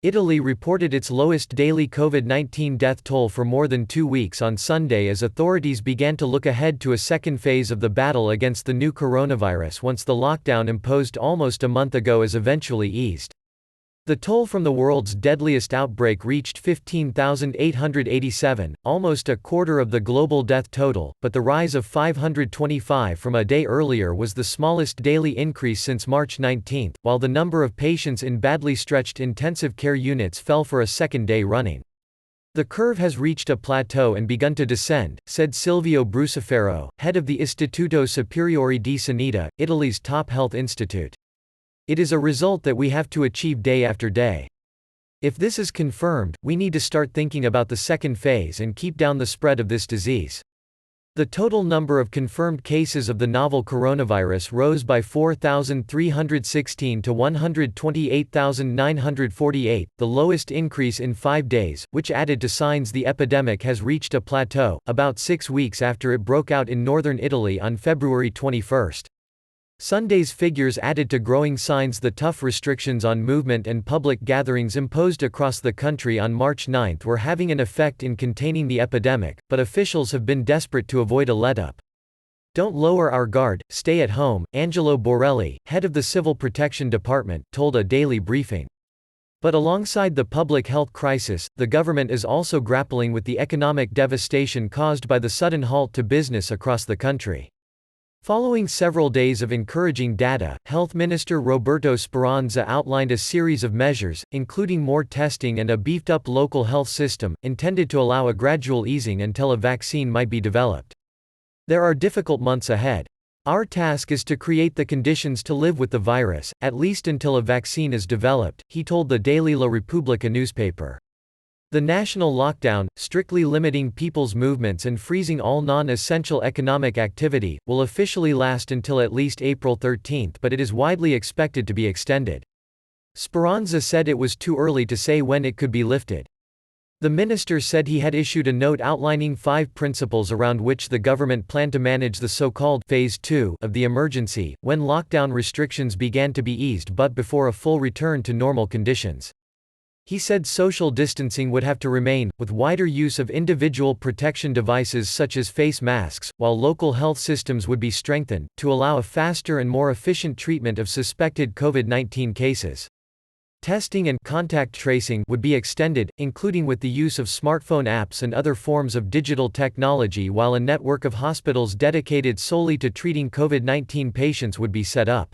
Italy reported its lowest daily COVID-19 death toll for more than 2 weeks on Sunday as authorities began to look ahead to a second phase of the battle against the new coronavirus once the lockdown imposed almost a month ago is eventually eased. The toll from the world's deadliest outbreak reached 15,887, almost a quarter of the global death total, but the rise of 525 from a day earlier was the smallest daily increase since March 19, while the number of patients in badly stretched intensive care units fell for a second day running. The curve has reached a plateau and begun to descend, said Silvio Brusaferro, head of the Istituto Superiore di Sanità, Italy's top health institute. It is a result that we have to achieve day after day. If this is confirmed, we need to start thinking about the second phase and keep down the spread of this disease. The total number of confirmed cases of the novel coronavirus rose by 4,316 to 128,948, the lowest increase in 5 days, which added to signs the epidemic has reached a plateau, about 6 weeks after it broke out in northern Italy on February 21. Sunday's figures added to growing signs the tough restrictions on movement and public gatherings imposed across the country on March 9 were having an effect in containing the epidemic, but officials have been desperate to avoid a let-up. "Don't lower our guard, stay at home," Angelo Borelli, head of the Civil Protection Department, told a daily briefing. But alongside the public health crisis, the government is also grappling with the economic devastation caused by the sudden halt to business across the country. Following several days of encouraging data, Health Minister Roberto Speranza outlined a series of measures, including more testing and a beefed-up local health system, intended to allow a gradual easing until a vaccine might be developed. "There are difficult months ahead. Our task is to create the conditions to live with the virus, at least until a vaccine is developed," he told the daily La Repubblica newspaper. The national lockdown, strictly limiting people's movements and freezing all non-essential economic activity, will officially last until at least April 13, but it is widely expected to be extended. Speranza said it was too early to say when it could be lifted. The minister said he had issued a note outlining 5 principles around which the government planned to manage the so-called Phase 2 of the emergency, when lockdown restrictions began to be eased but before a full return to normal conditions. He said social distancing would have to remain, with wider use of individual protection devices such as face masks, while local health systems would be strengthened, to allow a faster and more efficient treatment of suspected COVID-19 cases. Testing and contact tracing would be extended, including with the use of smartphone apps and other forms of digital technology, while a network of hospitals dedicated solely to treating COVID-19 patients would be set up.